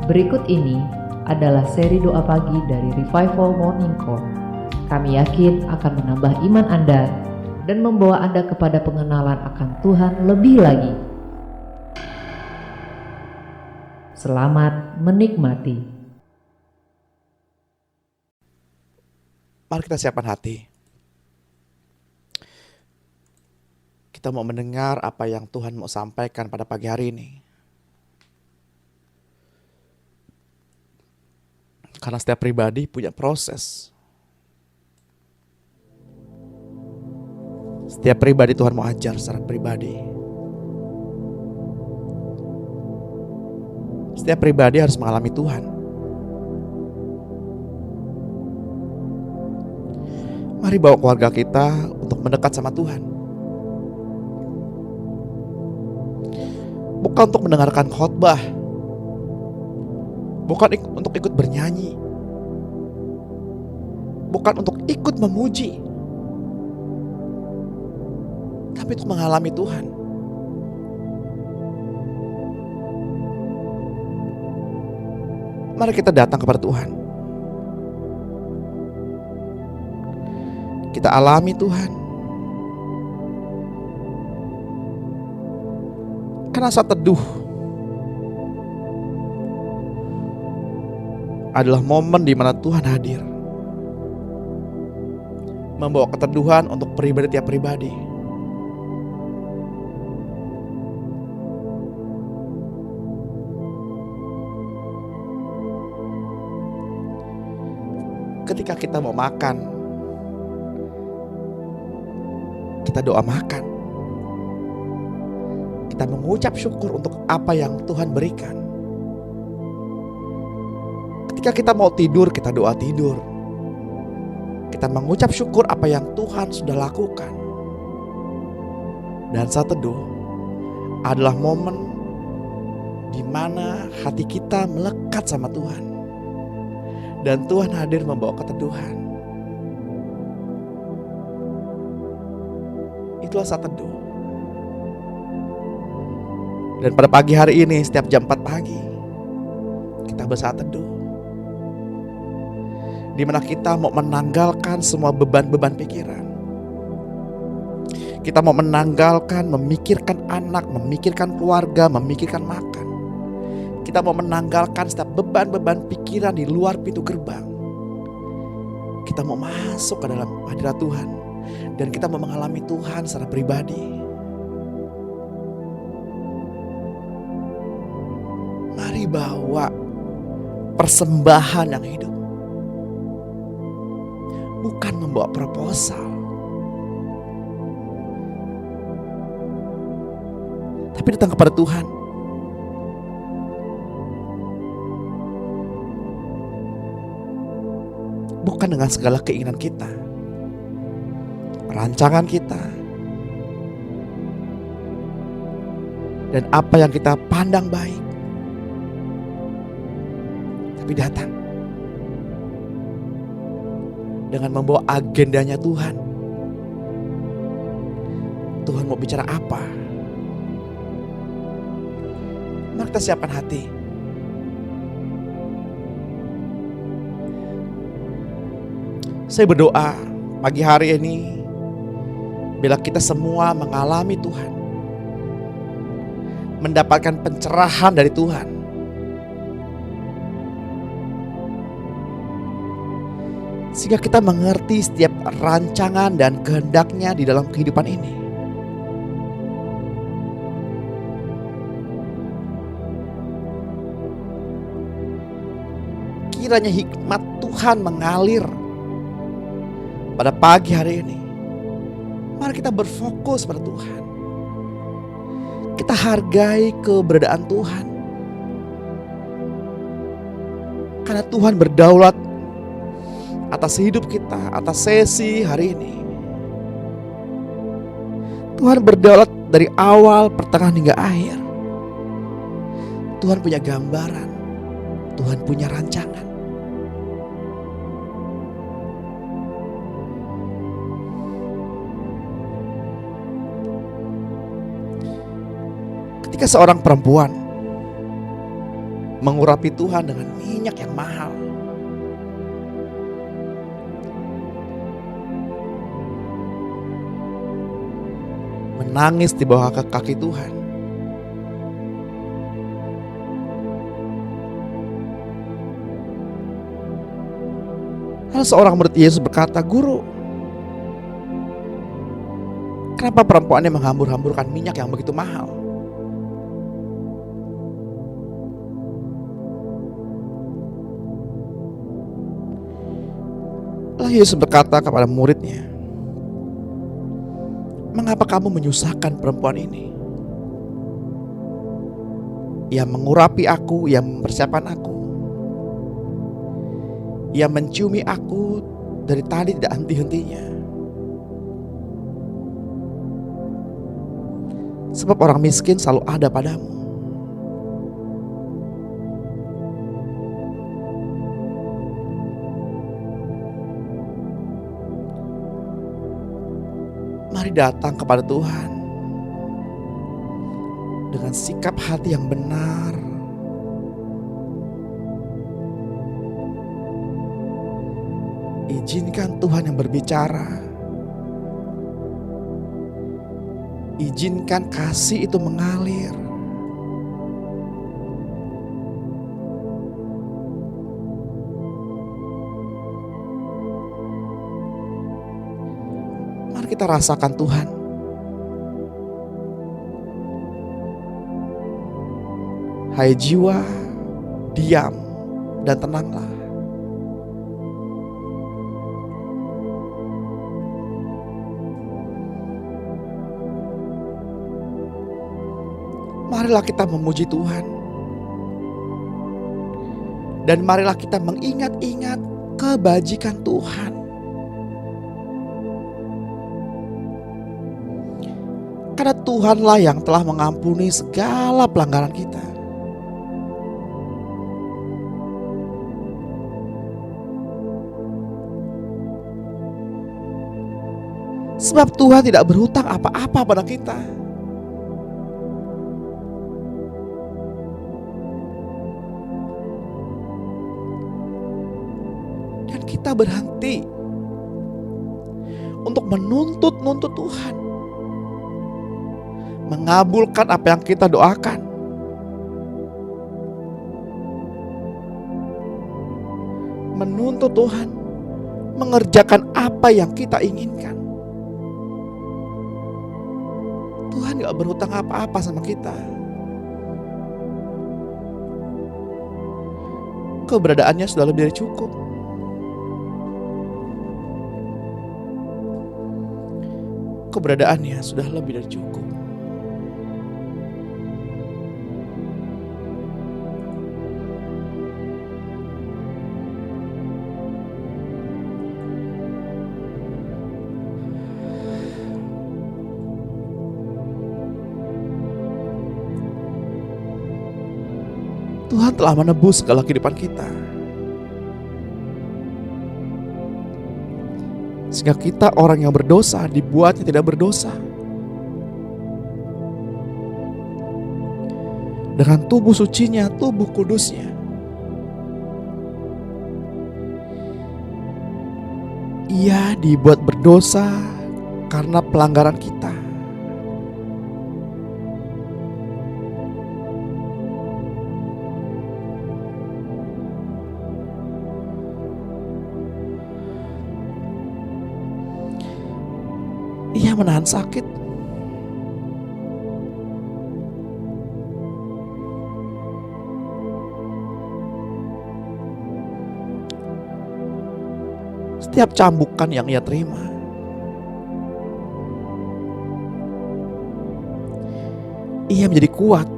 Berikut ini adalah seri doa pagi dari Revival Morning Call. Kami yakin akan menambah iman Anda dan membawa Anda kepada pengenalan akan Tuhan lebih lagi. Selamat menikmati. Mari kita siapkan hati. Kita mau mendengar apa yang Tuhan mau sampaikan pada pagi hari ini. Karena setiap pribadi punya proses. Setiap pribadi Tuhan mau ajar secara pribadi. Setiap pribadi harus mengalami Tuhan. Mari bawa keluarga kita untuk mendekat sama Tuhan. Bukan untuk mendengarkan khotbah. Bukan untuk ikut bernyanyi. Bukan untuk ikut memuji. Tapi untuk mengalami Tuhan. Mari kita datang kepada Tuhan. Kita alami Tuhan. Karena saat teduh adalah momen di mana Tuhan hadir, membawa keteduhan untuk pribadi tiap pribadi. Ketika kita mau makan, kita doa makan. Kita mengucap syukur untuk apa yang Tuhan berikan. Ketika kita mau tidur, kita doa tidur. Kita mengucap syukur apa yang Tuhan sudah lakukan. Dan saat teduh adalah momen di mana hati kita melekat sama Tuhan. Dan Tuhan hadir membawa keteduhan. Itulah saat teduh. Dan pada pagi hari ini, setiap jam 4 pagi, kita bersaat teduh. Di mana kita mau menanggalkan semua beban-beban pikiran. Kita mau menanggalkan, memikirkan anak, memikirkan keluarga, memikirkan makan. Kita mau menanggalkan setiap beban-beban pikiran di luar pintu gerbang. Kita mau masuk ke dalam hadirat Tuhan. Dan kita mau mengalami Tuhan secara pribadi. Mari bawa persembahan yang hidup. Bukan membawa proposal. Tapi datang kepada Tuhan. Bukan dengan segala keinginan kita, rancangan kita, dan apa yang kita pandang baik. Tapi datang dengan membawa agendanya Tuhan. Tuhan mau bicara apa? Mari kita siapkan hati. Saya berdoa pagi hari ini, bila kita semua mengalami Tuhan, mendapatkan pencerahan dari Tuhan, sehingga kita mengerti setiap rancangan dan kehendaknya di dalam kehidupan ini. Kiranya hikmat Tuhan mengalir pada pagi hari ini. Mari kita berfokus pada Tuhan. Kita hargai keberadaan Tuhan. Karena Tuhan berdaulat atas hidup kita, atas sesi hari ini. Tuhan berdaulat dari awal, pertengahan hingga akhir. Tuhan punya gambaran. Tuhan punya rancangan. Ketika seorang perempuan mengurapi Tuhan dengan minyak yang mahal. Menangis di bawah kaki Tuhan. Lalu seorang murid Yesus berkata, "Guru, kenapa perempuan ini menghambur-hamburkan minyak yang begitu mahal?" Lalu Yesus berkata kepada muridnya, "Mengapa kamu menyusahkan perempuan ini? Ia mengurapi aku, ia mempersiapkan aku. Ia menciumi aku dari tadi tidak henti-hentinya. Sebab orang miskin selalu ada padamu. Mari datang kepada Tuhan dengan sikap hati yang benar. Izinkan Tuhan yang berbicara. Izinkan kasih itu mengalir. Mari kita rasakan Tuhan. Hai jiwa, diam dan tenanglah. Marilah kita memuji Tuhan. Dan marilah kita mengingat-ingat kebajikan Tuhan. Karena Tuhanlah yang telah mengampuni segala pelanggaran kita. Sebab Tuhan tidak berhutang apa-apa pada kita. Dan kita berhenti untuk menuntut Tuhan, mengabulkan apa yang kita doakan. Menuntut Tuhan mengerjakan apa yang kita inginkan. Tuhan gak berhutang apa-apa sama kita. Keberadaannya sudah lebih dari cukup. Keberadaannya sudah lebih dari cukup. Tuhan telah menebus segala kehidupan kita, sehingga kita orang yang berdosa dibuatnya tidak berdosa. Dengan tubuh sucinya, tubuh kudusnya, Ia dibuat berdosa karena pelanggaran kita. Ia menahan sakit. Setiap cambukan yang ia terima, ia menjadi kuat.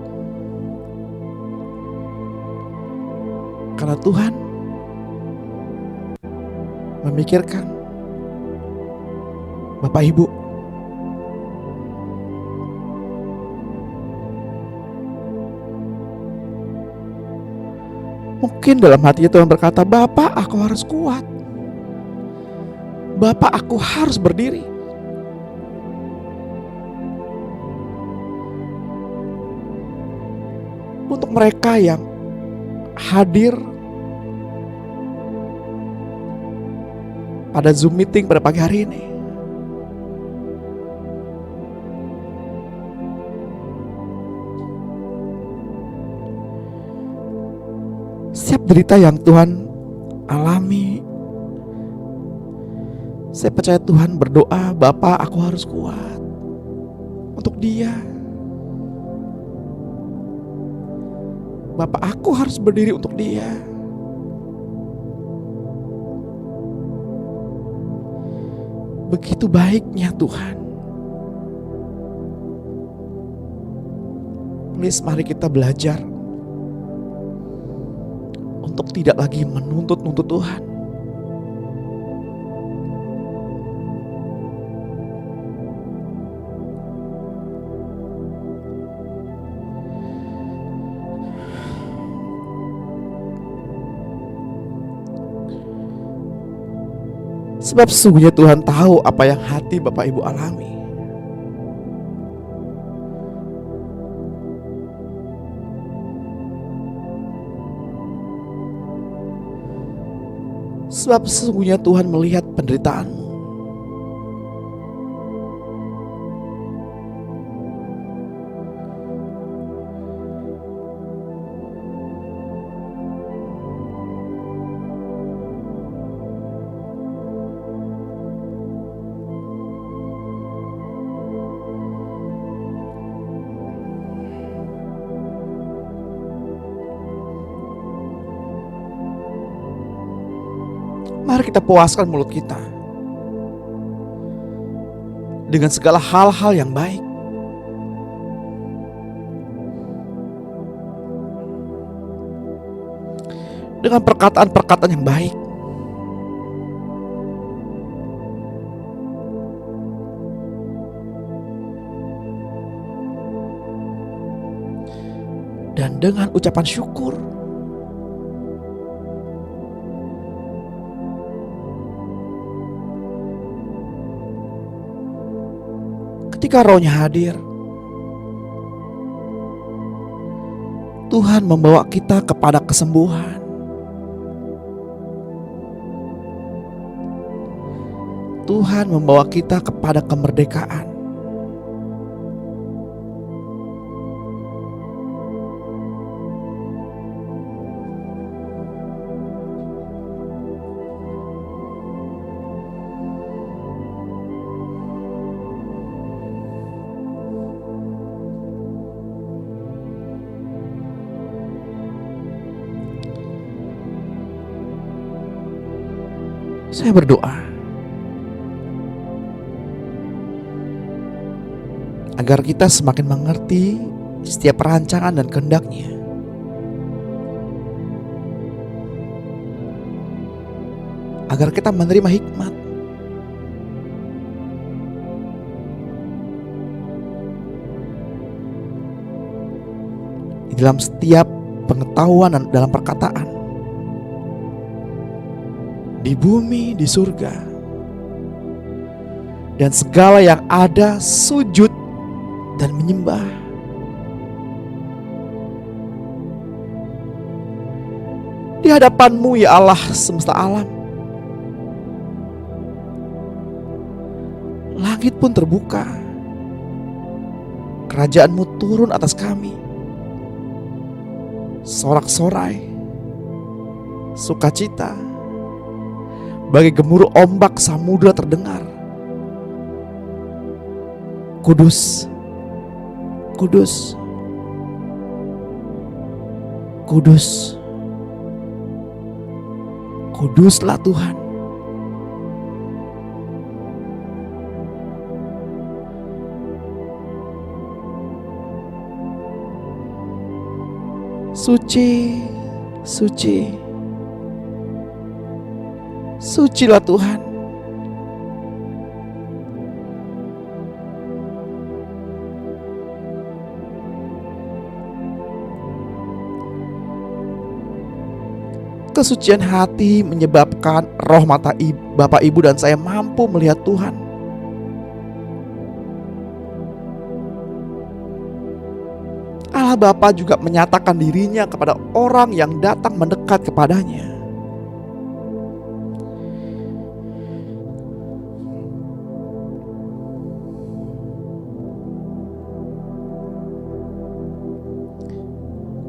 Karena Tuhan memikirkan Bapak Ibu. Mungkin dalam hatinya Tuhan berkata, "Bapak, aku harus kuat. Bapak, aku harus berdiri." Untuk mereka yang hadir pada Zoom meeting pada pagi hari ini. Setiap derita yang Tuhan alami, saya percaya Tuhan berdoa, Bapa, aku harus kuat untuk dia. Bapa, aku harus berdiri untuk dia. Begitu baiknya Tuhan. Please, mari kita belajar untuk tidak lagi menuntut-nuntut Tuhan. Sebab sesungguhnya Tuhan tahu apa yang hati Bapak Ibu alami. Sebab sesungguhnya Tuhan melihat penderitaanmu. Mari kita puaskan mulut kita dengan segala hal-hal yang baik. Dengan perkataan-perkataan yang baik. Dan dengan ucapan syukur. Ketika Roh-Nya hadir, Tuhan membawa kita kepada kesembuhan. Tuhan membawa kita kepada kemerdekaan. Saya berdoa agar kita semakin mengerti setiap perancangan dan kehendak-Nya. Agar kita menerima hikmat. Di dalam setiap pengetahuan dan dalam perkataan. Di bumi, di surga, dan segala yang ada sujud dan menyembah. Di hadapan-Mu ya Allah semesta alam, langit pun terbuka, kerajaan-Mu turun atas kami, sorak-sorai, sukacita, bagi gemuruh ombak samudra terdengar. Kudus, kudus, kudus, kuduslah Tuhan. Suci, suci, sucilah Tuhan. Kesucian hati menyebabkan roh mata Bapak Ibu dan saya mampu melihat Tuhan. Allah Bapa juga menyatakan dirinya kepada orang yang datang mendekat kepadanya.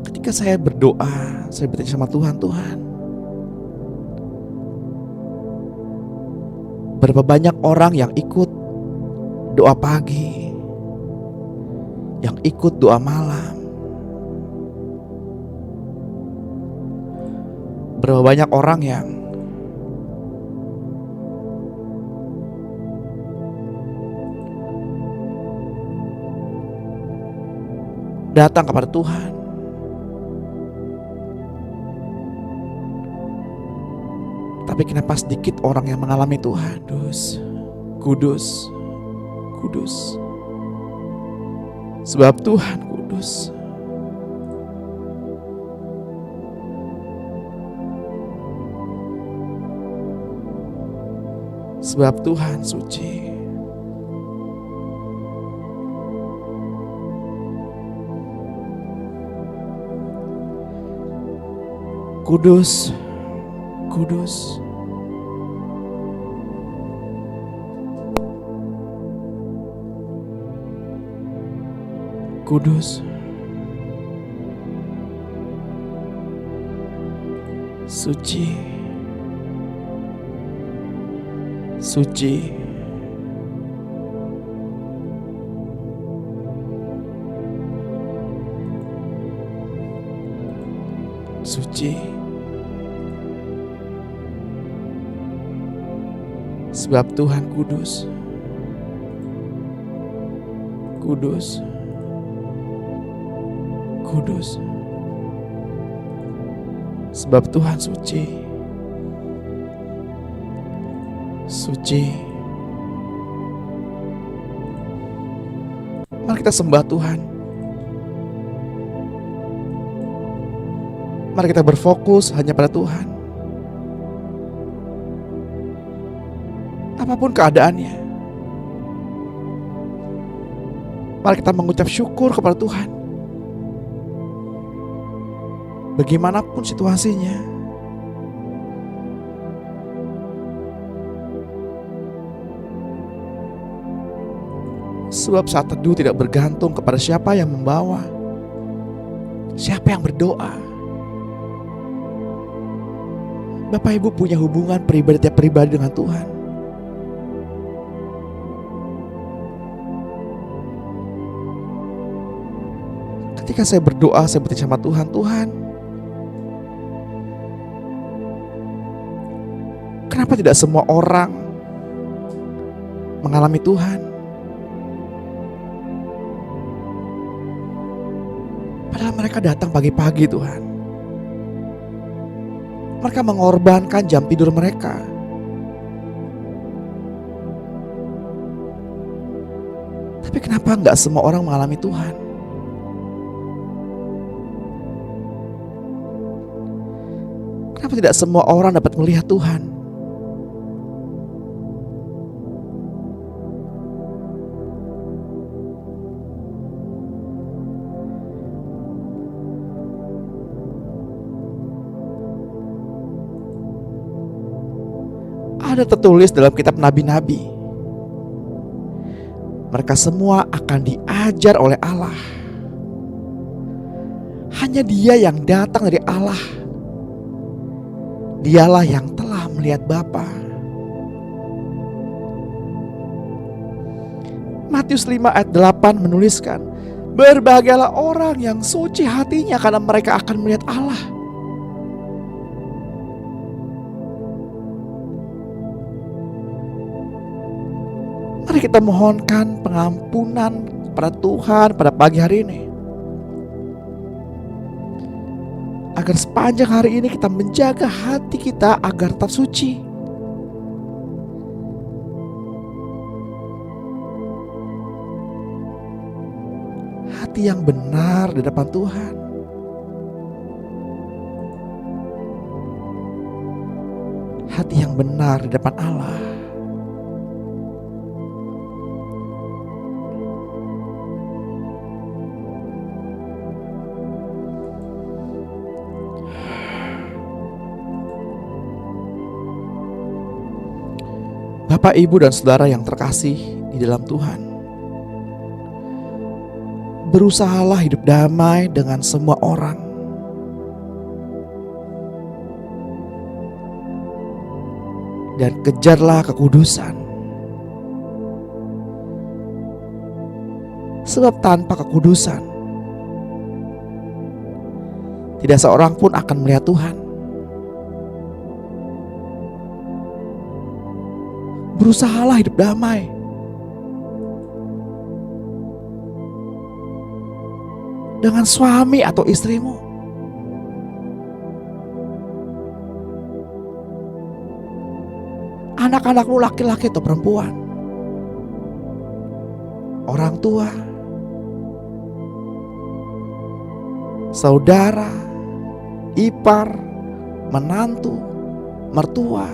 Ketika saya berdoa, saya bertanya sama Tuhan, Tuhan, berapa banyak orang yang ikut doa pagi, yang ikut doa malam, berapa banyak orang yang datang kepada Tuhan, tapi kenapa sedikit orang yang mengalami Tuhan? Kudus, kudus. Sebab Tuhan kudus. Sebab Tuhan suci. Kudus, kudus. Kudus, suci, suci, suci. Sebab Tuhan kudus, kudus, kudus. Sebab Tuhan suci, suci. Mari kita sembah Tuhan. Mari kita berfokus hanya pada Tuhan. Apapun keadaannya, mari kita mengucap syukur kepada Tuhan. Bagaimanapun situasinya, sebab saat teduh tidak bergantung kepada siapa yang membawa, siapa yang berdoa. Bapak Ibu punya hubungan pribadi dengan Tuhan. Ketika saya berdoa, saya bertanya sama Tuhan, Tuhan, kenapa tidak semua orang mengalami Tuhan? Padahal mereka datang pagi-pagi, Tuhan. Mereka mengorbankan jam tidur mereka. Tapi kenapa enggak semua orang mengalami Tuhan? Kenapa tidak semua orang dapat melihat Tuhan? Ada tertulis dalam kitab nabi-nabi, mereka semua akan diajar oleh Allah. Hanya Dia yang datang dari Allah, Dialah yang telah melihat Bapa. Matius 5 ayat 8 menuliskan, berbahagialah orang yang suci hatinya karena mereka akan melihat Allah. Mari kita mohonkan pengampunan kepada Tuhan pada pagi hari ini, agar sepanjang hari ini kita menjaga hati kita agar tetap suci. Hati yang benar di depan Tuhan. Hati yang benar di depan Allah. Bapak, Ibu, dan Saudara yang terkasih di dalam Tuhan, berusahalah hidup damai dengan semua orang. Dan kejarlah kekudusan. Sebab tanpa kekudusan, tidak seorang pun akan melihat Tuhan. Berusahalah hidup damai. Dengan suami atau istrimu. Anak-anakmu laki-laki atau perempuan. Orang tua. Saudara. Ipar. Menantu. Mertua.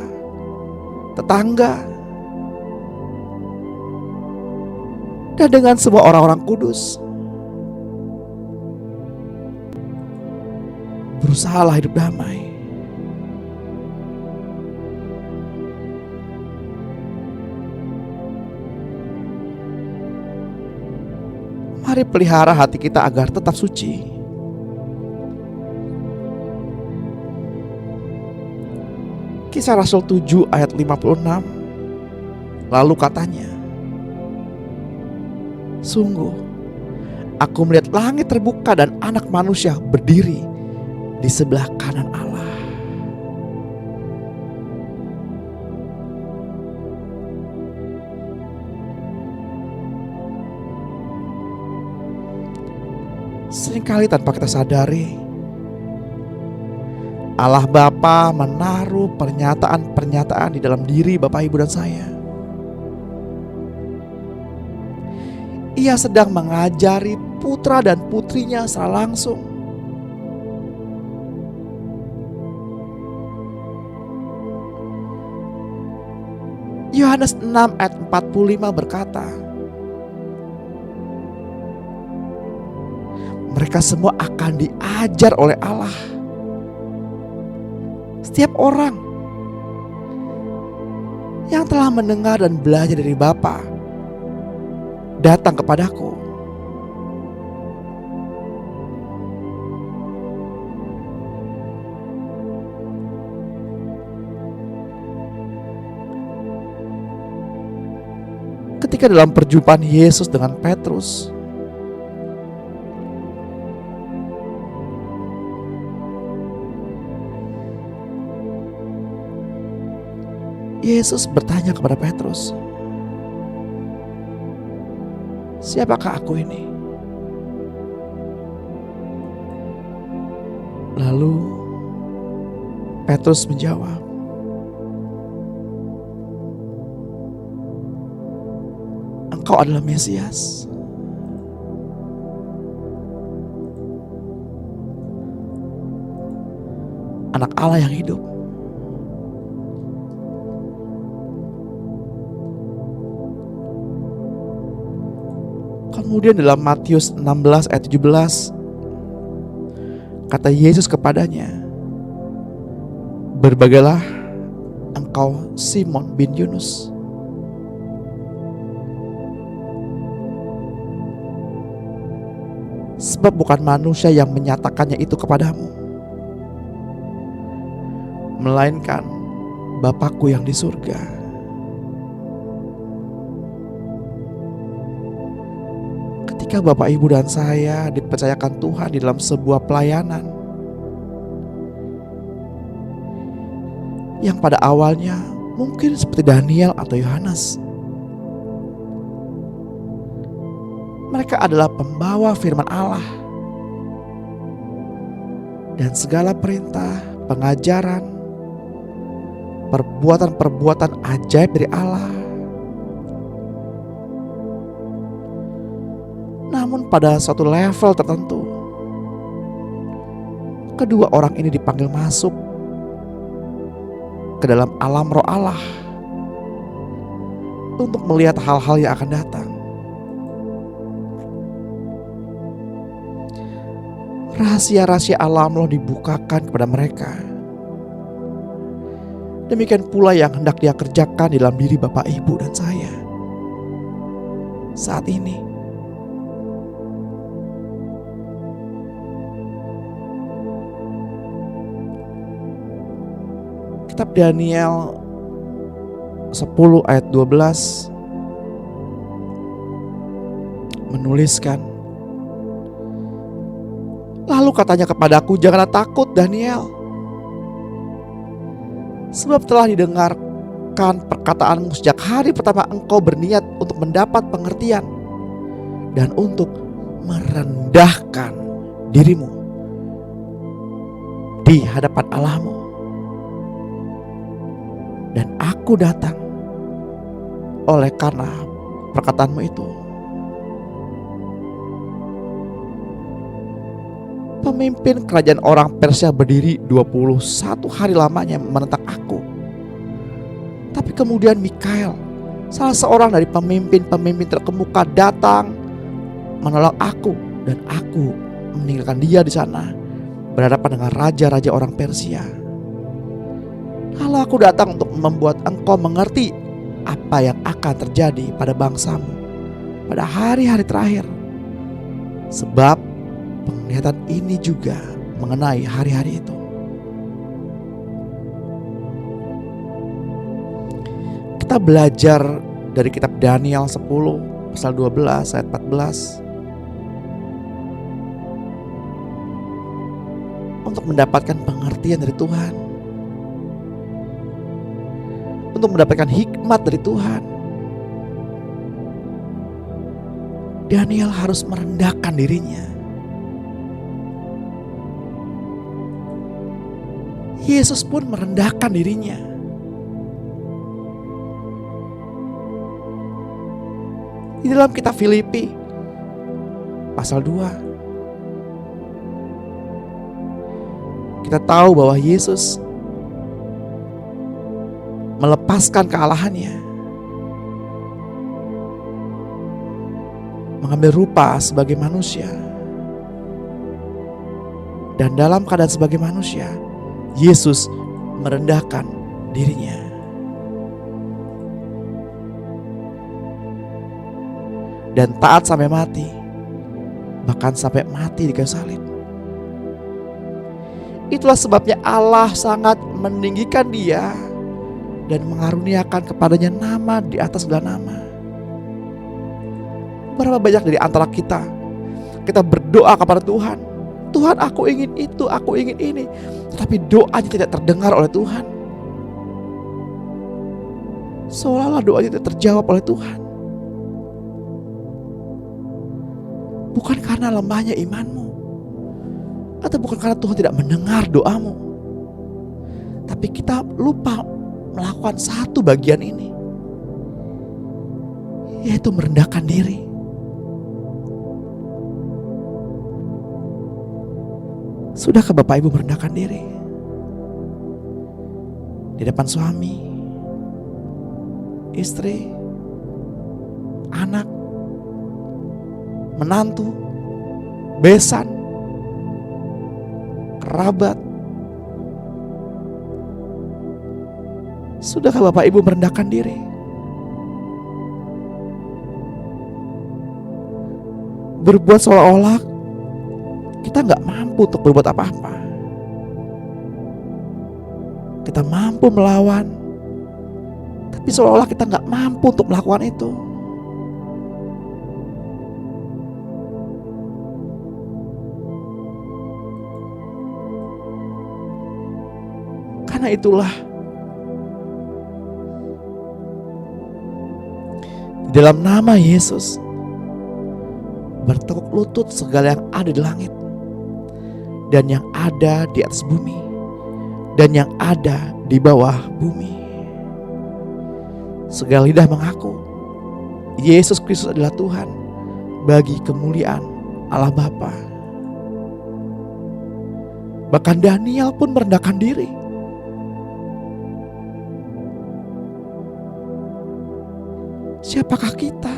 Tetangga. Dan dengan semua orang-orang kudus. Berusahalah hidup damai. Mari pelihara hati kita agar tetap suci. Kisah Rasul 7 ayat 56. Lalu katanya, sungguh, aku melihat langit terbuka dan Anak Manusia berdiri di sebelah kanan Allah. Seringkali tanpa kita sadari, Allah Bapa menaruh pernyataan-pernyataan di dalam diri Bapak, Ibu, dan saya. Ia sedang mengajari putra dan putrinya secara langsung. Yohanes 6 ayat 45 berkata, mereka semua akan diajar oleh Allah. Setiap orang yang telah mendengar dan belajar dari Bapa datang kepadaku. Ketika dalam perjumpaan Yesus dengan Petrus, Yesus bertanya kepada Petrus, siapakah aku ini? Lalu Petrus menjawab, engkau adalah Mesias. Anak Allah yang hidup. Kemudian dalam Matius 16 ayat 17 kata Yesus kepadanya, berbahagialah engkau Simon bin Yunus, sebab bukan manusia yang menyatakannya itu kepadamu, melainkan Bapakku yang di surga. Ketika Bapak, Ibu, dan saya dipercayakan Tuhan di dalam sebuah pelayanan yang pada awalnya mungkin seperti Daniel atau Yohanes, mereka adalah pembawa firman Allah dan segala perintah, pengajaran, perbuatan-perbuatan ajaib dari Allah. Namun pada suatu level tertentu, kedua orang ini dipanggil masuk ke dalam alam roh Allah untuk melihat hal-hal yang akan datang. Rahasia-rahasia alam roh dibukakan kepada mereka. Demikian pula yang hendak Dia kerjakan di dalam diri Bapak, Ibu, dan saya saat ini. Kitab Daniel 10 ayat 12 menuliskan, lalu katanya kepadaku, janganlah takut Daniel, sebab telah didengarkan perkataanmu sejak hari pertama engkau berniat untuk mendapat pengertian dan untuk merendahkan dirimu di hadapan Allahmu. Dan aku datang oleh karena perkataanmu itu. Pemimpin kerajaan orang Persia berdiri 21 hari lamanya menentang aku. Tapi kemudian Mikael, salah seorang dari pemimpin-pemimpin terkemuka, datang menolong aku, dan aku meninggalkan dia di sana berhadapan dengan raja-raja orang Persia. Lalu aku datang untuk membuat engkau mengerti apa yang akan terjadi pada bangsamu pada hari-hari terakhir. Sebab penglihatan ini juga mengenai hari-hari itu. Kita belajar dari kitab Daniel 10 pasal 12 ayat 14 untuk mendapatkan pengertian dari Tuhan, untuk mendapatkan hikmat dari Tuhan. Daniel harus merendahkan dirinya. Yesus pun merendahkan dirinya. Di dalam kitab Filipi pasal 2, kita tahu bahwa Yesus melepaskan kealahannya, mengambil rupa sebagai manusia, dan dalam keadaan sebagai manusia, Yesus merendahkan dirinya. Dan taat sampai mati, bahkan sampai mati di kayu salib. Itulah sebabnya Allah sangat meninggikan dia dan mengaruniakan kepadanya nama di atas segala nama. Berapa banyak dari antara kita berdoa kepada Tuhan, Tuhan aku ingin itu, aku ingin ini, tetapi doanya tidak terdengar oleh Tuhan. Seolah-olah doanya tidak terjawab oleh Tuhan. Bukan karena lemahnya imanmu, atau bukan karena Tuhan tidak mendengar doamu, tapi kita lupa melakukan satu bagian ini, yaitu merendahkan diri. Sudahkah Bapak Ibu merendahkan diri di depan suami, istri, anak, menantu, besan, kerabat? Sudahkah Bapak Ibu merendahkan diri? Berbuat seolah-olah kita gak mampu untuk berbuat apa-apa. Kita mampu melawan, tapi seolah-olah kita gak mampu untuk melakukan itu. Karena itulah di dalam nama Yesus bertekuk lutut segala yang ada di langit dan yang ada di atas bumi dan yang ada di bawah bumi. Segala lidah mengaku Yesus Kristus adalah Tuhan bagi kemuliaan Allah Bapa. Bahkan Daniel pun merendahkan diri. Siapakah kita?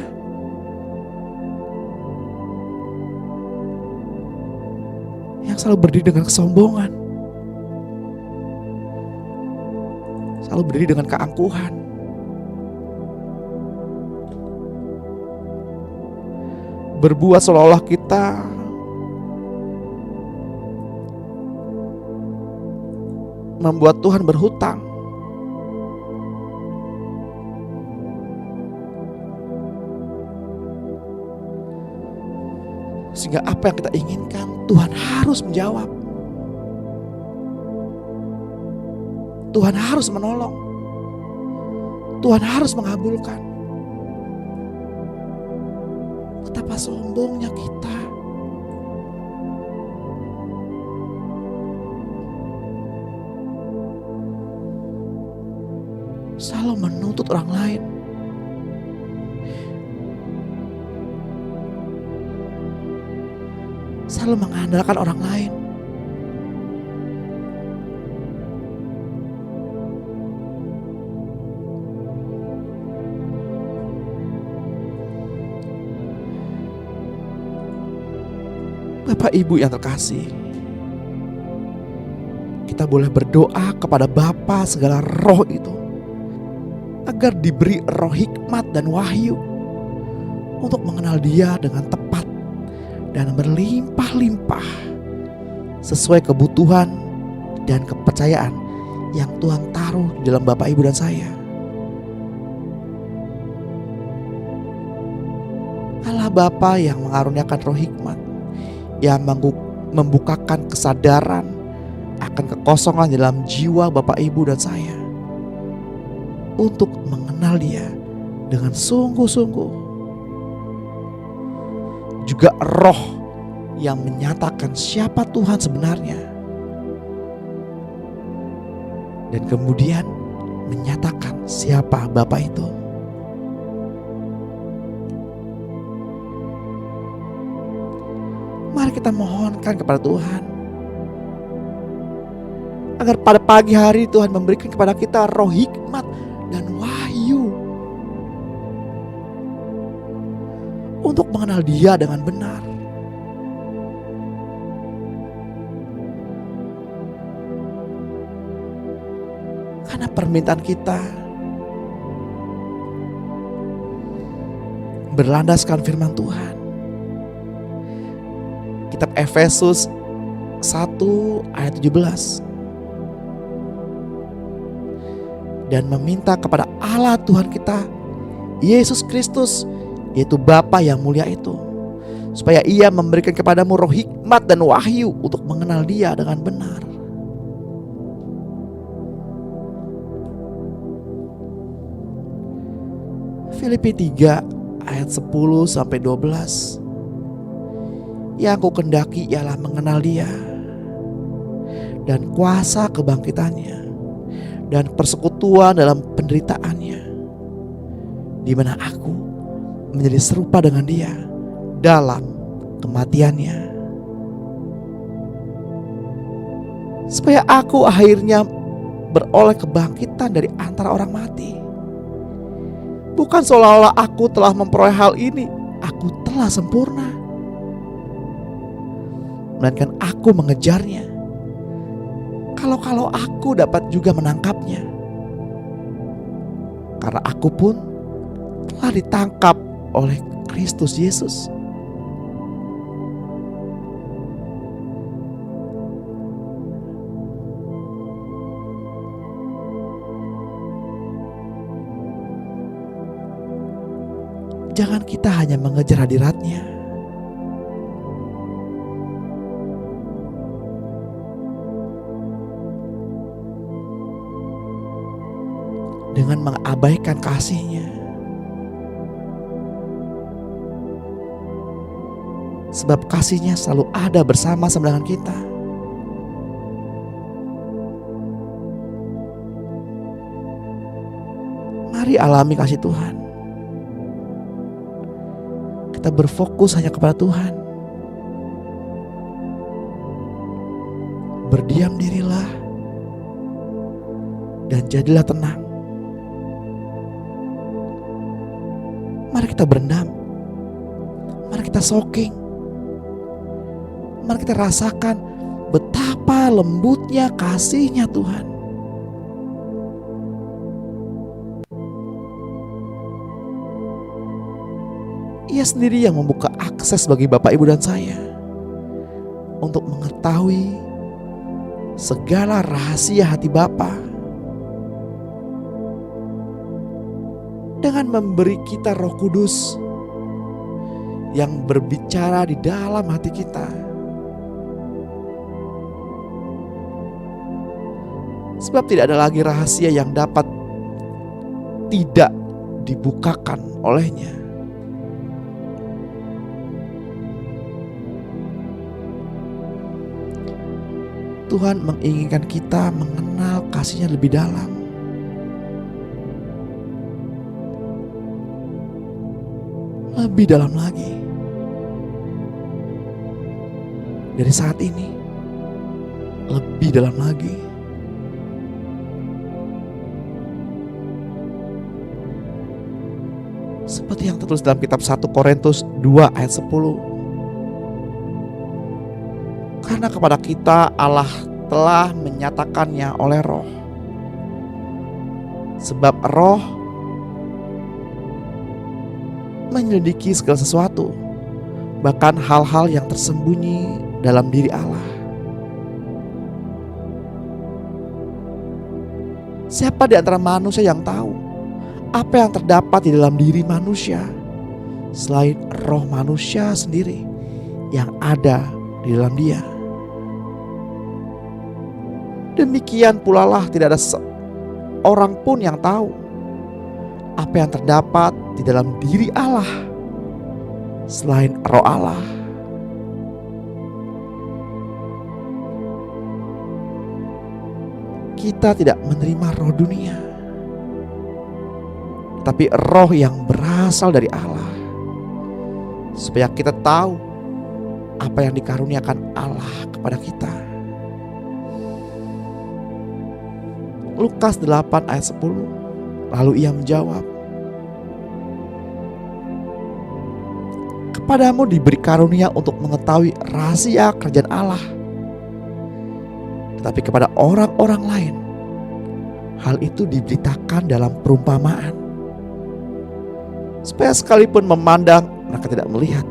Yang selalu berdiri dengan kesombongan, selalu selalu berdiri dengan keangkuhan. Berbuat seolah-olah kita membuat Tuhan berhutang. Sehingga apa yang kita inginkan Tuhan harus menjawab. Tuhan harus menolong. Tuhan harus mengabulkan. Betapa sombongnya kita. Selalu menuntut orang lain. Selalu mengandalkan orang lain. Bapak Ibu yang terkasih, kita boleh berdoa kepada Bapa segala roh itu agar diberi roh hikmat dan wahyu untuk mengenal Dia dengan tepat dan berlimpah-limpah sesuai kebutuhan dan kepercayaan yang Tuhan taruh di dalam Bapak, Ibu, dan saya. Allah Bapa yang mengaruniakan roh hikmat, yang membukakan kesadaran akan kekosongan dalam jiwa Bapak, Ibu, dan saya untuk mengenal Dia dengan sungguh-sungguh. Juga roh yang menyatakan siapa Tuhan sebenarnya, dan kemudian menyatakan siapa Bapa itu. Mari kita mohonkan kepada Tuhan agar pada pagi hari Tuhan memberikan kepada kita roh hikmat dan wahyu untuk mengenal Dia dengan benar. Karena permintaan kita berlandaskan firman Tuhan. Kitab Efesus 1 ayat 17. Dan meminta kepada Allah Tuhan kita, Yesus Kristus, yaitu Bapa yang mulia itu, supaya Ia memberikan kepadamu roh hikmat dan wahyu untuk mengenal Dia dengan benar. Filipi 3 ayat 10 sampai 12. Yang ku kendaki ialah mengenal Dia dan kuasa kebangkitannya dan persekutuan dalam penderitaannya, di mana aku menjadi serupa dengan Dia dalam kematiannya, supaya aku akhirnya beroleh kebangkitan dari antara orang mati. Bukan seolah-olah aku telah memperoleh hal ini, aku telah sempurna, melainkan aku mengejarnya. Kalau aku dapat juga menangkapnya, karena aku pun telah ditangkap oleh Kristus Yesus. Jangan kita hanya mengejar hadirat-Nya, dengan mengabaikan kasih-Nya. Sebab kasih-Nya selalu ada bersama-sama dengan kita. Mari alami kasih Tuhan. Kita berfokus hanya kepada Tuhan. Berdiam dirilah dan jadilah tenang. Mari kita berendam. Mari kita soaking. Mari kita rasakan betapa lembutnya kasih-Nya Tuhan. Dia sendiri yang membuka akses bagi Bapak, Ibu, dan saya untuk mengetahui segala rahasia hati Bapa, dengan memberi kita Roh Kudus yang berbicara di dalam hati kita. Sebab tidak ada lagi rahasia yang dapat tidak dibukakan olehnya. Tuhan menginginkan kita mengenal kasih-Nya lebih dalam. Lebih dalam lagi. Dari saat ini, lebih dalam lagi. Seperti yang tertulis dalam kitab 1 Korintus 2 ayat 10. Karena kepada kita Allah telah menyatakannya oleh Roh. Sebab Roh menyelidiki segala sesuatu, bahkan hal-hal yang tersembunyi dalam diri Allah. Siapa di antara manusia yang tahu apa yang terdapat di dalam diri manusia selain roh manusia sendiri yang ada di dalam dia? Demikian pula lah tidak ada seorang pun yang tahu apa yang terdapat di dalam diri Allah selain Roh Allah. Kita tidak menerima roh dunia, tapi roh yang berasal dari Allah, supaya kita tahu apa yang dikaruniakan Allah kepada kita. Lukas 8 ayat 10. Lalu ia menjawab, kepadamu diberi karunia untuk mengetahui rahasia kerajaan Allah, tetapi kepada orang-orang lain hal itu diberitakan dalam perumpamaan, supaya sekalipun memandang mereka tidak melihat,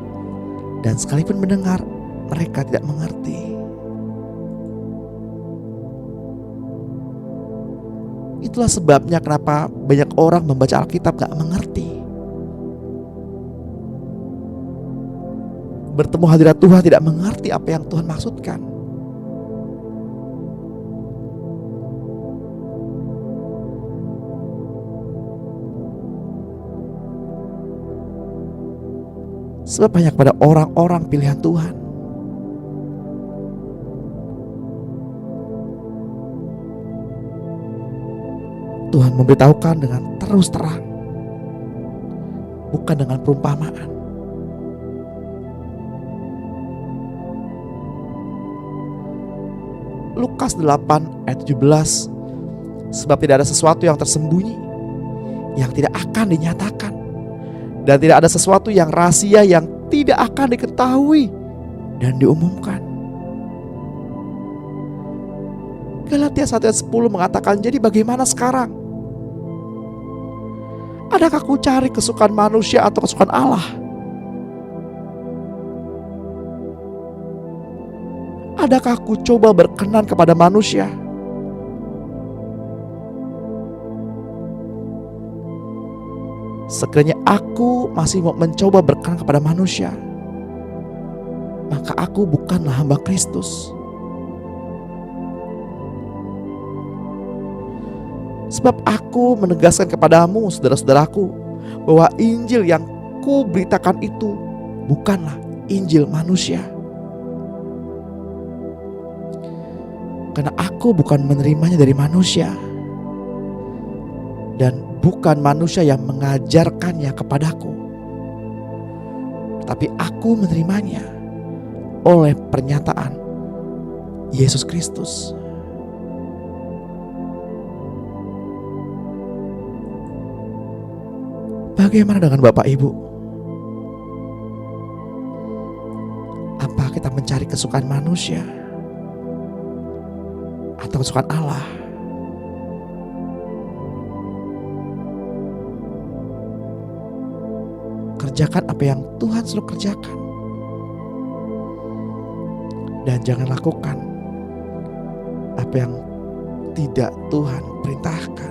dan sekalipun mendengar mereka tidak mengerti. Itulah sebabnya kenapa banyak orang membaca Alkitab gak mengerti. Bertemu hadirat Tuhan tidak mengerti apa yang Tuhan maksudkan. Sebab hanya kepada orang-orang pilihan Tuhan Tuhan memberitahukan dengan terus terang, bukan dengan perumpamaan. Lukas 8 ayat 17. Sebab tidak ada sesuatu yang tersembunyi yang tidak akan dinyatakan, dan tidak ada sesuatu yang rahasia yang tidak akan diketahui dan diumumkan. Galatia 1 ayat 10 mengatakan, jadi bagaimana sekarang? Adakah ku cari kesukaan manusia atau kesukaan Allah? Adakah ku coba berkenan kepada manusia? Sekiranya aku masih mau mencoba berkenan kepada manusia, maka aku bukanlah hamba Kristus. Sebab aku menegaskan kepadamu, saudara-saudaraku, bahwa Injil yang ku beritakan itu bukanlah Injil manusia. Karena aku bukan menerimanya dari manusia, dan bukan manusia yang mengajarkannya kepadaku, tapi aku menerimanya oleh pernyataan Yesus Kristus. Bagaimana dengan Bapak Ibu? Apa kita mencari kesukaan manusia atau kesukaan Allah? kerjakan apa yang Tuhan suruh kerjakan. Dan jangan lakukan apa yang tidak Tuhan perintahkan.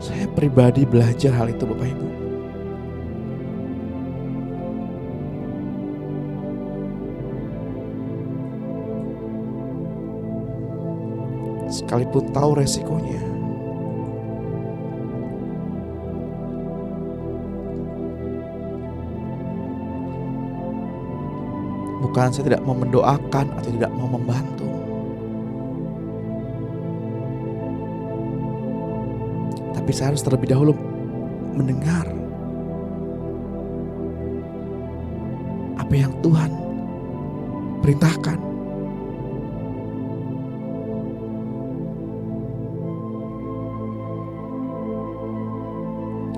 Saya pribadi belajar hal itu, Bapak Ibu. Sekalipun tahu resikonya. Bukan saya tidak mau mendoakan atau tidak mau membantu. Tapi saya harus terlebih dahulu mendengar apa yang Tuhan perintahkan.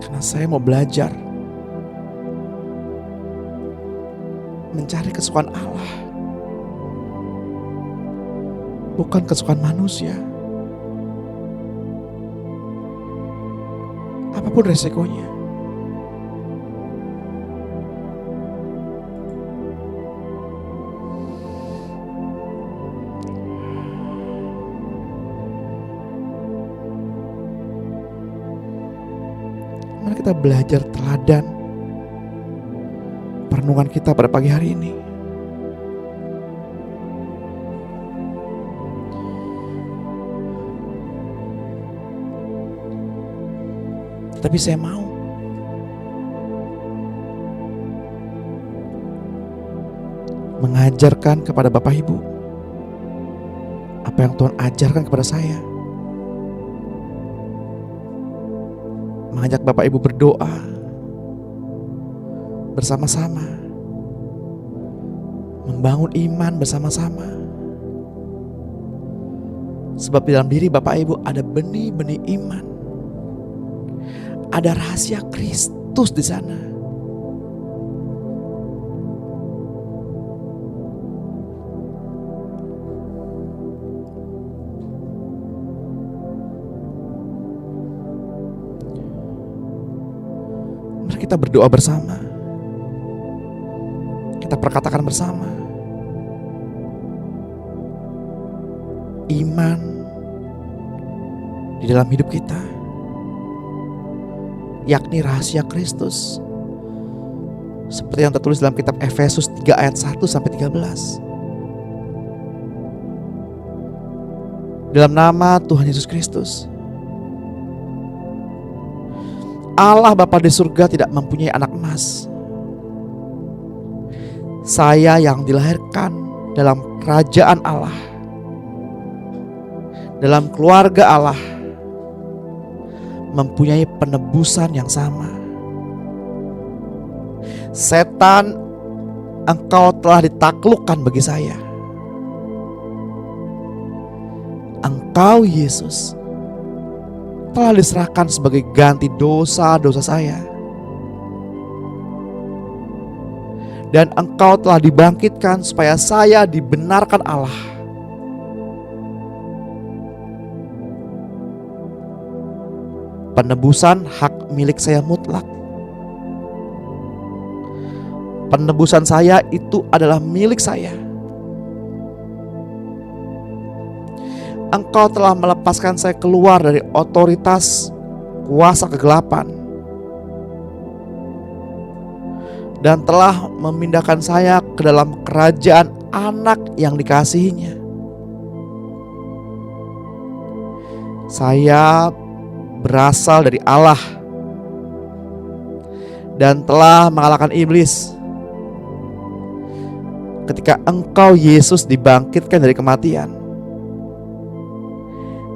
Karena saya mau belajar mencari kesukaan Allah, bukan kesukaan manusia. Apapun resikonya. Mari kita belajar teladan perenungan kita pada pagi hari ini. Tapi saya mau mengajarkan kepada Bapak Ibu apa yang Tuhan ajarkan kepada saya. Mengajak Bapak Ibu berdoa bersama-sama, membangun iman bersama-sama. Sebab di dalam diri Bapak Ibu ada benih-benih iman. Ada rahasia Kristus di sana. Mari kita berdoa bersama. Kita perkatakan bersama. Iman di dalam hidup kita, yakni rahasia Kristus, seperti yang tertulis dalam kitab Efesus 3 ayat 1 sampai 13. Dalam nama Tuhan Yesus Kristus, Allah Bapa di surga tidak mempunyai anak emas. Saya yang dilahirkan dalam kerajaan Allah, dalam keluarga Allah, mempunyai penebusan yang sama. Setan, engkau telah ditaklukkan bagi saya. Engkau Yesus telah diserahkan sebagai ganti dosa-dosa saya. Dan engkau telah dibangkitkan supaya saya dibenarkan Allah. Penebusan hak milik saya mutlak. Penebusan saya itu adalah milik saya. Engkau telah melepaskan saya keluar dari otoritas kuasa kegelapan dan telah memindahkan saya ke dalam kerajaan anak yang dikasihinya. Saya berasal dari Allah dan telah mengalahkan iblis. Ketika engkau Yesus dibangkitkan dari kematian,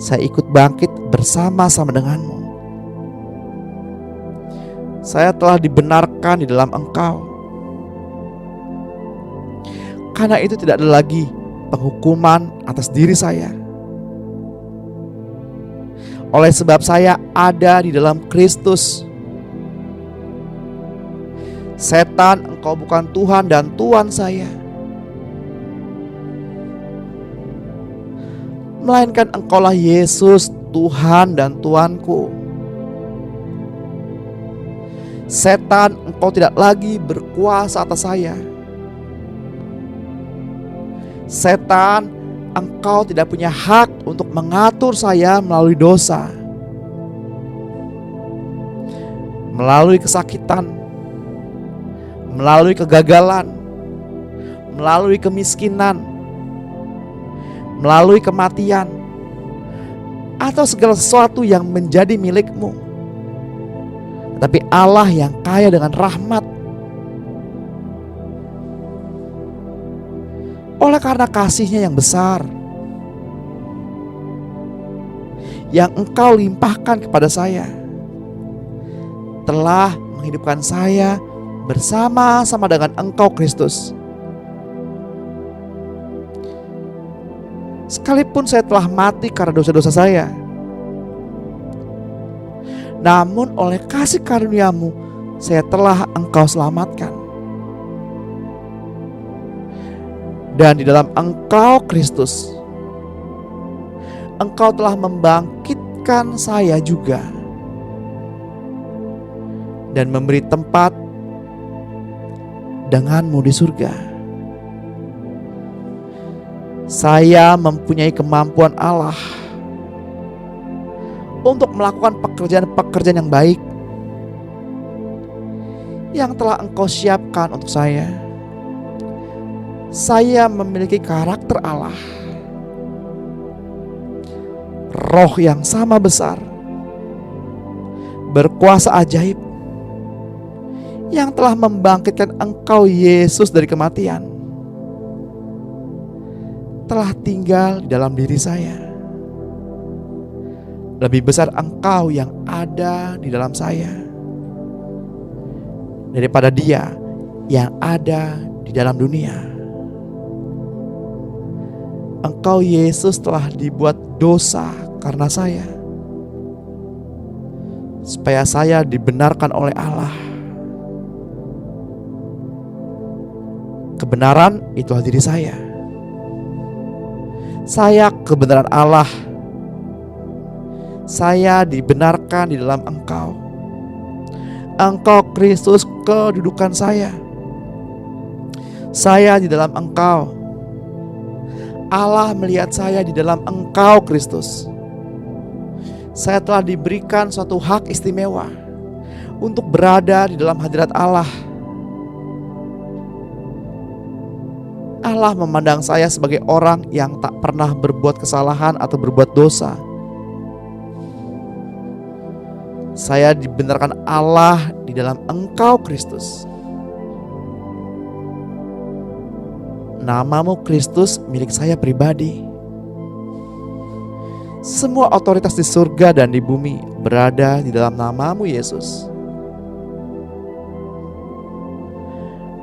saya ikut bangkit bersama-sama denganmu. Saya telah dibenarkan di dalam engkau. Karena itu tidak ada lagi penghukuman atas diri saya. Oleh sebab saya ada di dalam Kristus. Setan, engkau bukan Tuhan dan Tuan saya, melainkan engkaulah Yesus, Tuhan dan Tuanku. Setan, engkau tidak lagi berkuasa atas saya. Setan, engkau tidak punya hak untuk mengatur saya melalui dosa, melalui kesakitan, melalui kegagalan, melalui kemiskinan, melalui kematian, atau segala sesuatu yang menjadi milikmu. Tapi Allah yang kaya dengan rahmat, oleh karena kasih-Nya yang besar, yang engkau limpahkan kepada saya, telah menghidupkan saya bersama-sama dengan engkau Kristus. Sekalipun saya telah mati karena dosa-dosa saya, namun oleh kasih karunia-Mu saya telah engkau selamatkan. Dan di dalam engkau Kristus, engkau telah membangkitkan saya juga dan memberi tempat denganmu di surga. Saya mempunyai kemampuan Allah untuk melakukan pekerjaan-pekerjaan yang baik yang telah engkau siapkan untuk saya. Saya memiliki karakter Allah, roh yang sama besar, berkuasa ajaib, yang telah membangkitkan engkau Yesus dari kematian, telah tinggal di dalam diri saya. Lebih besar engkau yang ada di dalam saya daripada dia yang ada di dalam dunia. Engkau Yesus telah dibuat dosa karena saya, supaya saya dibenarkan oleh Allah. Kebenaran itulah diri saya. Saya kebenaran Allah. Saya dibenarkan di dalam engkau. Engkau Kristus kedudukan saya. Saya di dalam engkau. Allah melihat saya di dalam engkau Kristus. Saya telah diberikan suatu hak istimewa untuk berada di dalam hadirat Allah. Allah memandang saya sebagai orang yang tak pernah berbuat kesalahan atau berbuat dosa. Saya dibenarkan Allah di dalam engkau Kristus. Namamu Kristus milik saya pribadi. Semua otoritas di surga dan di bumi berada di dalam namamu Yesus.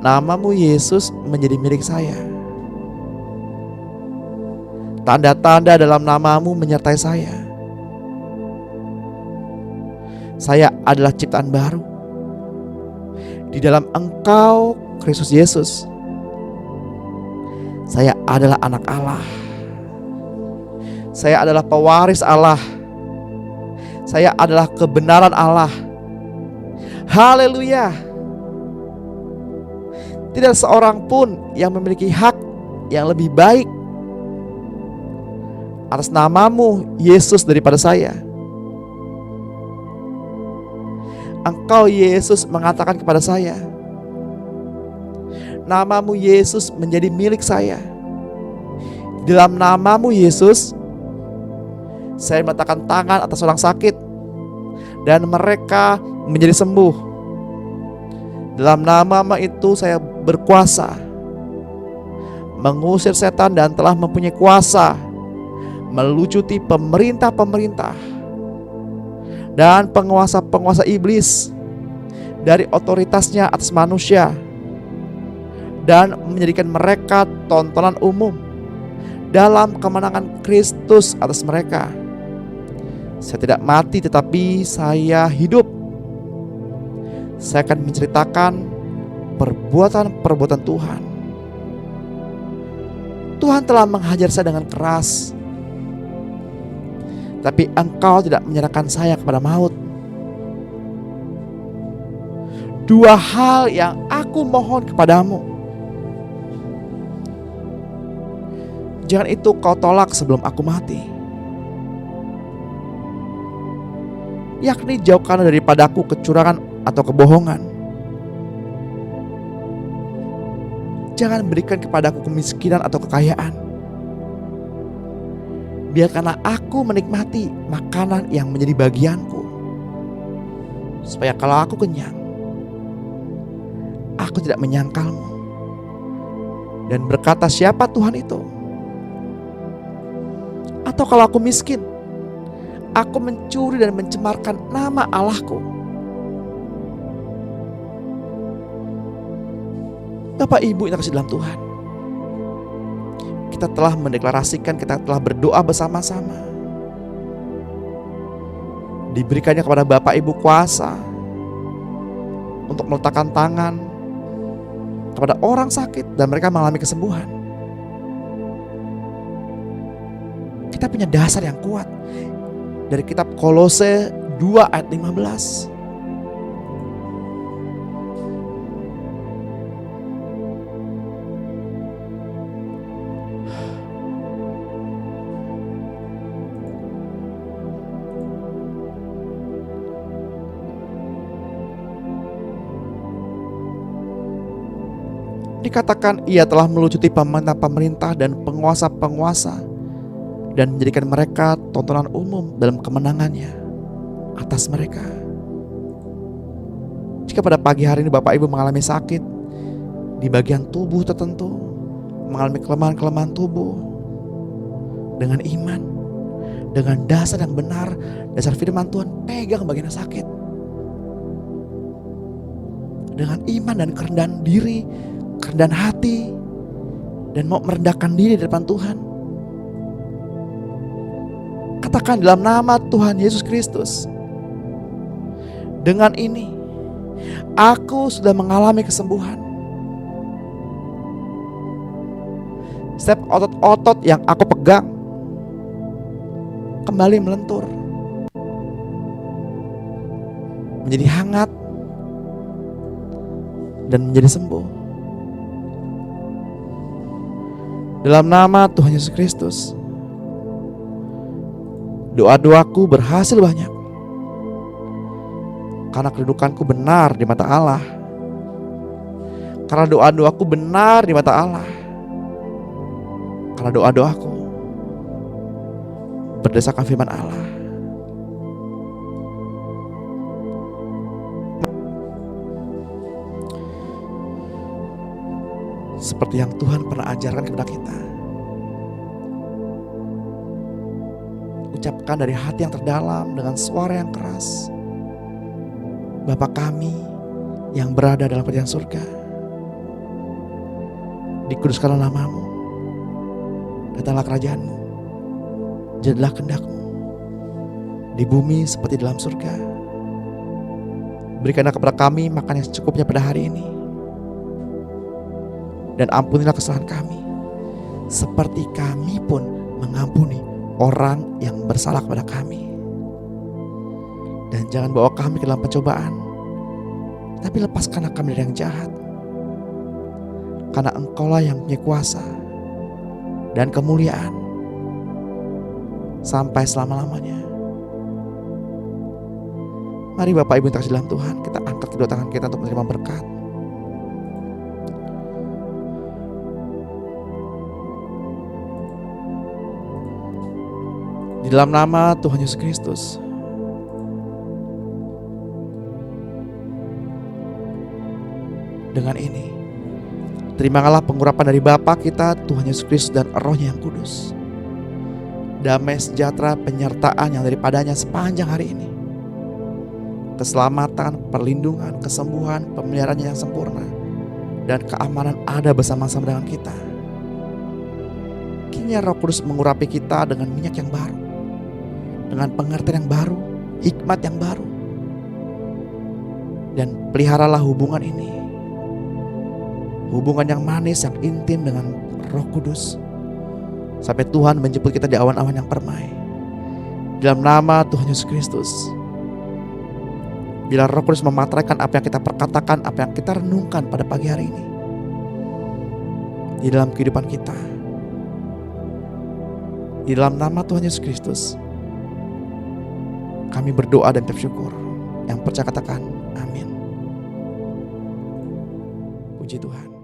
Namamu Yesus menjadi milik saya. Tanda-tanda dalam namamu menyertai saya. Saya adalah ciptaan baru di dalam engkau Kristus Yesus. Saya adalah anak Allah. Saya adalah pewaris Allah. Saya adalah kebenaran Allah. Haleluya. Tidak seorang pun yang memiliki hak yang lebih baik atas namamu Yesus daripada saya. Engkau Yesus mengatakan kepada saya, namamu Yesus menjadi milik saya. Dalam namamu Yesus, saya meletakkan tangan atas orang sakit dan mereka menjadi sembuh. Dalam nama itu saya berkuasa mengusir setan dan telah mempunyai kuasa melucuti pemerintah-pemerintah dan penguasa-penguasa iblis dari otoritasnya atas manusia dan menjadikan mereka tontonan umum dalam kemenangan Kristus atas mereka. Saya tidak mati tetapi saya hidup. Saya akan menceritakan perbuatan-perbuatan Tuhan. Tuhan telah menghajar saya dengan keras, tapi Engkau tidak menyerahkan saya kepada maut. Dua hal yang aku mohon kepadamu, jangan itu kau tolak sebelum aku mati, yakni jauhkan daripadaku kecurangan atau kebohongan. Jangan berikan kepadaku kemiskinan atau kekayaan. Biarkanlah aku menikmati makanan yang menjadi bagianku, supaya kalau aku kenyang, aku tidak menyangkalmu dan berkata, siapa Tuhan itu? Atau kalau aku miskin, aku mencuri dan mencemarkan nama Allahku. Bapak Ibu yang terkasih dalam Tuhan, kita telah mendeklarasikan, kita telah berdoa bersama-sama. Diberikannya kepada Bapak Ibu kuasa untuk meletakkan tangan kepada orang sakit dan mereka mengalami kesembuhan. Kita punya dasar yang kuat dari kitab Kolose 2 ayat 15. Dikatakan ia telah melucuti pemerintah-pemerintah dan penguasa-penguasa dan menjadikan mereka tontonan umum dalam kemenangannya atas mereka. Jika pada pagi hari ini Bapak Ibu mengalami sakit di bagian tubuh tertentu, mengalami kelemahan-kelemahan tubuh, dengan iman, dengan dasar yang benar, dasar firman Tuhan, pegang bagian yang sakit. Dengan iman dan kerendahan diri, kerendahan hati, dan mau merendahkan diri di depan Tuhan, katakan dalam nama Tuhan Yesus Kristus, dengan ini aku sudah mengalami kesembuhan. Setiap otot-otot yang aku pegang kembali melentur, menjadi hangat dan menjadi sembuh. Dalam nama Tuhan Yesus Kristus, doa-doaku berhasil banyak karena kedudukanku benar di mata Allah, karena doa-doaku benar di mata Allah, karena doa-doaku berdasarkan firman Allah. Seperti yang Tuhan pernah ajarkan kepada kita, ucapkan dari hati yang terdalam dengan suara yang keras, Bapa kami yang berada dalam kerajaan surga, dikuduskanlah namamu, datanglah kerajaanmu, jadilah kehendakmu di bumi seperti dalam surga. Berikanlah kepada kami makan yang secukupnya pada hari ini, dan ampunilah kesalahan kami, seperti kami pun mengampuni orang yang bersalah kepada kami. Dan jangan bawa kami ke dalam pencobaan, tapi lepaskanlah kami dari yang jahat. Karena Engkaulah yang punya kuasa dan kemuliaan sampai selama-lamanya. Mari Bapak Ibu yang terkasih dalam Tuhan, kita angkat kedua tangan kita untuk menerima berkat. Di dalam nama Tuhan Yesus Kristus, dengan ini terimalah pengurapan dari Bapa kita Tuhan Yesus Kristus dan Roh-Nya yang kudus. Damai sejahtera penyertaan yang daripadanya sepanjang hari ini, keselamatan, perlindungan, kesembuhan, pemeliharaannya yang sempurna dan keamanan ada bersama-sama dengan kita. Kiranya Roh Kudus mengurapi kita dengan minyak yang baru, dengan pengertian yang baru, hikmat yang baru. Dan peliharalah hubungan ini, hubungan yang manis, yang intim dengan Roh Kudus, sampai Tuhan menjemput kita di awan-awan yang permai. Dalam nama Tuhan Yesus Kristus, bila Roh Kudus memateraikan apa yang kita perkatakan, apa yang kita renungkan pada pagi hari ini di dalam kehidupan kita, di dalam nama Tuhan Yesus Kristus, kami berdoa dan bersyukur. Yang percaya katakan amin. Puji Tuhan.